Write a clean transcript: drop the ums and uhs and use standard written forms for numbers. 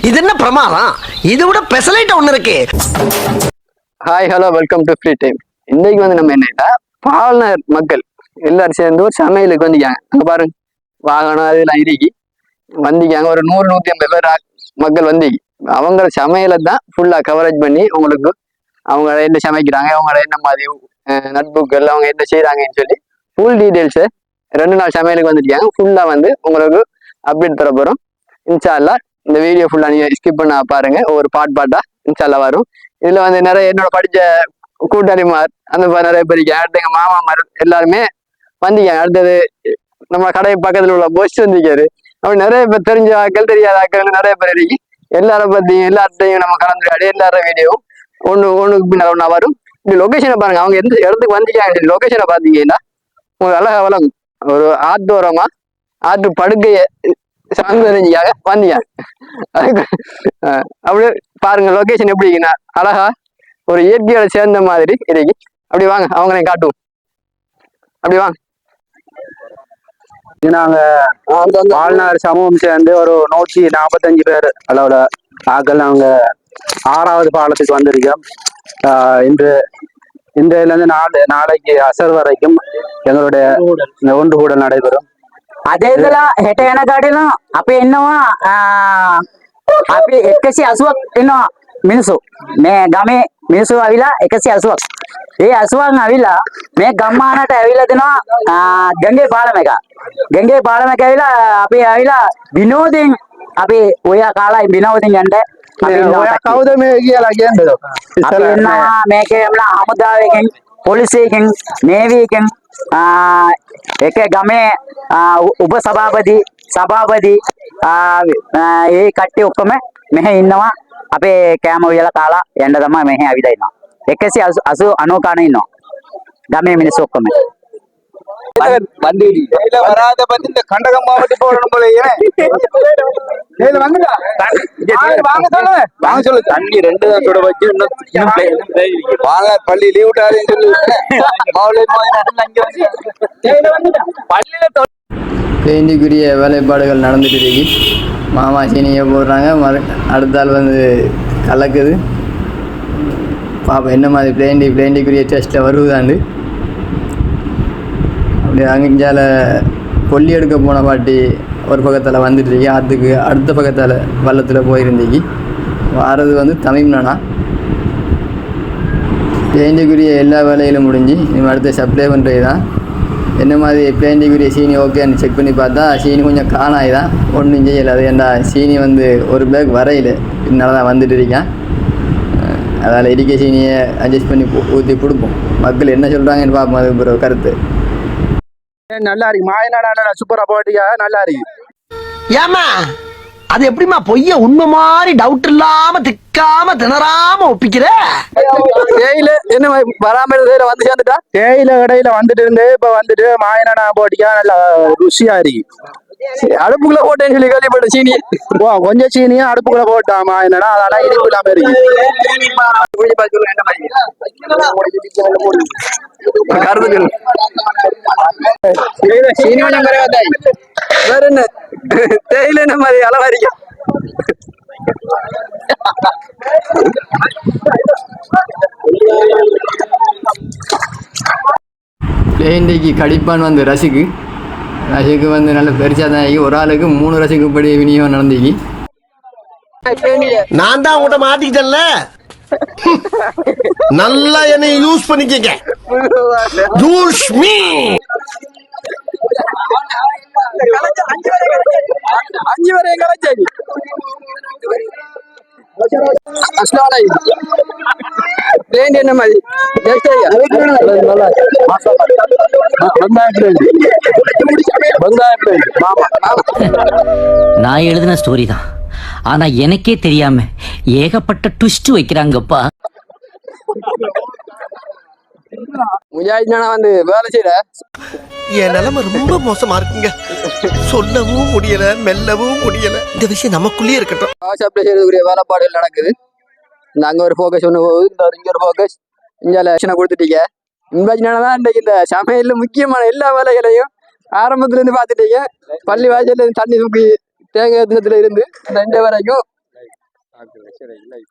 இது என்ன பிரமாதம்? இதை விட பெசலைட் ஒண்ணு இருக்கு. Hi hello welcome to free time. இன்னைக்கு வந்து நம்ம என்னன்னா பால்னர் மக்கள் எல்லாரும் சேர்ந்து ஒரு சமையலுக்கு வந்திக்காங்க. அங்க பாருங்க வாகனம் அதெல்லாம் இறுக்கி வந்திக்காங்க. ஒரு 100-150 பேர் மக்கள் வந்திக்கு அவங்கள சமையலை தான் ஃபுல்லா கவரேஜ் பண்ணி உங்களுக்கு அவங்க என்ன சமைக்கிறாங்க, அவங்க என்ன மாதிரி நட்புக்கள், அவங்க என்ன செய்யறாங்கன்னு சொல்லி ஃபுல் டீடைல்ஸை 2 நாள் சமையலுக்கு வந்துருக்காங்க. ஃபுல்லா வந்து உங்களுக்கு அப்டேட் தர போறோம். இன்ஷா அல்லாஹ் இந்த வீடியோ ஃபுல்லா நீங்க ஸ்கிப் பண்ண பாருங்க. ஒவ்வொரு பாட்டா இன்ஷா அல்லாஹ் வரும். இதுல வந்து நிறைய என்னோட படிச்ச கூட்டாளிமார் அந்த நிறைய பேர் அடுத்து எங்க மாமாமார் எல்லாருமே வந்திக்காங்க. அடுத்தது நம்ம கடை பக்கத்துல உள்ள போஸ்ட் வந்திருக்காரு. அப்படி நிறைய பேர் தெரிஞ்ச ஆக்கள் தெரியாத ஆக்கள் நிறைய பேர் இருக்கு. எல்லாரும் பத்தியும் எல்லாத்தையும் நம்ம கலந்துரையாடி எல்லாரும் வீடியோவும் ஒண்ணுக்கு பின்னால் ஒண்ணா வரும். இந்த லொகேஷனை பாருங்க, அவங்க எந்த இடத்துக்கு வந்திருக்காங்க லொகேஷனை பாத்தீங்கன்னா உங்களுக்கு அழகா வழங்கும். ஒரு ஆத்தோரமா ஆத்து படுக்கைய சார்ந்தறிஞ்சிக்காக வந்தியாங்க. அப்படியே பாருங்க லொகேஷன் எப்படி இருக்குன்னா அழகா ஒரு இயற்கையோட சேர்ந்த மாதிரி இருக்கு. அப்படி வாங்க அவங்களையும் காட்டுவோம். அப்படி வாங்க. நாங்க வாழ்நாள் சமூகம் சேர்ந்து ஒரு 145 பேர் அளவுல ஆக்கள் நாங்க 6வது பாலத்துக்கு வந்திருக்கோம். இன்றையில இருந்து நாளைக்கு அசர் வரைக்கும் எங்களுடைய ஒன்று கூட நடைபெறும். අද ඉඳලා හෙට යන ගාඩියන අපි එන්නවා අපි 180ක් එනවා මිනිස්සු. මේ ගමේ මිනිස්සු ඇවිල්ලා 180ක්. ඒ 80න් ඇවිල්ලා මේ ගම්මානට ඇවිල්ලා දෙනවා ගංගේ පාලම එක. ගංගේ පාලම එක ඇවිල්ලා අපි ඇවිල්ලා විනෝදෙන් අපි ඔය කාලයි විනෝදෙන් යන්න ඔයා කවුද මේ කියලා කියන්නේ? අපි එන්නවා මේකේ යම්ලා හමුදාවකින් පොලිසියකින් නේවියකින් එක ගමේ උපසභාපති සභාපති ඒ කට්ටිය ඔක්කොම මෙහෙ ඉන්නවා. අපේ කෑම උයලා කාලා යන්න තමයි මෙහෙ ඇවිල්ලා ඉන්නවා. 180 කණ ඉන්නවා ගමේ මිනිස්සු ඔක්කොම. வண்டி வராத பத்தி இந்த கண்டகம் மாவட்டி போடணும் போல வாங்க சொல்லு. தண்ணி 2 தான் சுட வச்சு வாங்க பள்ளி லீவ் விட்டாருன்னு சொல்லி பெயிண்டிங்குரிய வேலைப்பாடுகள் நடந்துட்டு இருக்கு. மாமா சீனியை போடுறாங்க. அடுத்தால் வந்து கலக்குது. பாப்பா என்ன மாதிரி பிளேண்டிக்குரிய டெஸ்ட்டில் வருவதாண்டு. அப்படி அங்கிஞ்சால கொல்லி எடுக்க போன பாட்டி ஒரு பக்கத்தில் வந்துட்டு இருக்கி. அதுக்கு அடுத்த பக்கத்தில் வள்ளத்தில் போயிருந்தீங்க. வாரது வந்து தமிழ்நானா பிளேண்டிக்குரிய எல்லா வேலையிலும் முடிஞ்சு இனிமேல் அடுத்த சப்ளை பண்ணுறது தான். என்ன மாதிரி பிளேண்டிக்குரிய சீனி ஓகேன்னு செக் பண்ணி பார்த்தா சீனி கொஞ்சம் காணாய் தான் ஒன்றும் செய்யலை. அது ஏன்டா சீனி வந்து ஒரு பேக் வரையில் இதனால தான் வந்துட்டு இருக்கேன். அதால் இடிக்க சீனியை அட்ஜஸ்ட் பண்ணி ஊற்றி கொடுப்போம். மக்கள் என்ன சொல்கிறாங்கன்னு பார்ப்போம். அது ஒரு கருத்து நல்லா இருக்கு. மாயநாடா சூப்பரா போட்டியா நல்லா இருக்கு. ஏமா அது எப்படிமா பொய்ய உண்மை மாதிரி டவுட் இல்லாம திக்காம திணறாம ஒப்பிக்கிற? தேயில என்ன வராமல் வந்து சேர்ந்துட்டா தேயில கடையில வந்துட்டு இருந்து இப்ப வந்துட்டு மாயநாடா போட்டியா நல்லா ருசியா இருக்கு. அடுப்புக்குள்ள போட்டேன்னு சொல்லி கேள்விப்பட்ட சீனி கொஞ்சம் சீனியும் அடுப்புக்குள்ள போட்டாமா என்னன்னா அதெல்லாம் இனிப்பு இல்லாம இருக்கு. சீனி கொஞ்சம் குறைவாதாய் வேற என்ன தேயில என்ன மாதிரி அளவா இருக்கும். பிளேண்டிக்கு கடிப்பான் வந்து ரசிக்கு வந்து நல்ல பெருசா தான். ஒரு ஆளுக்கு 3 ரசிக்கு படி விநியோகம் நடந்தீங்க. நான் தான் உங்கள்கிட்ட மாட்டிக்கிட்டேன்ல, நல்லா என்னை யூஸ் பண்ணிக்கங்க. Use me. அஞ்சு வரை கலைச்சாச்சு. என்ன மாதிரி நான் எழுதின ஸ்டோரி தான், ஆனா எனக்கே தெரியாம ஏகப்பட்ட ட்விஸ்ட் வைக்கிறாங்கப்பா. முஜாஹித் வந்து வேலை செய்யற என் நிலைமை ரொம்ப மோசமா இருக்குங்க. சொல்லவும் முடியல, மெல்லவும் முடியல. இந்த விஷயம் நமக்குள்ளேயே இருக்கட்டும். சப்ளை செய்யறதுக்குரிய வேலைப்பாடுகள் நடக்குது. இந்த அங்க ஒரு ஃபோக்கஸ் ஒன்று போகுது, இந்த இங்க ஒரு ஃபோக்கஸ். இங்கே கொடுத்துட்டீங்க. இன்பாஜினாலதான் இன்றைக்கு இந்த சமையல்ல முக்கியமான எல்லா வேலைகளையும் ஆரம்பத்துல இருந்து பார்த்துட்டீங்க. பள்ளி வாசல்ல தண்ணி தூக்கி தேங்காய் தினத்துல இருந்து இந்த வரைக்கும் ஆக்குறது சரி இல்லை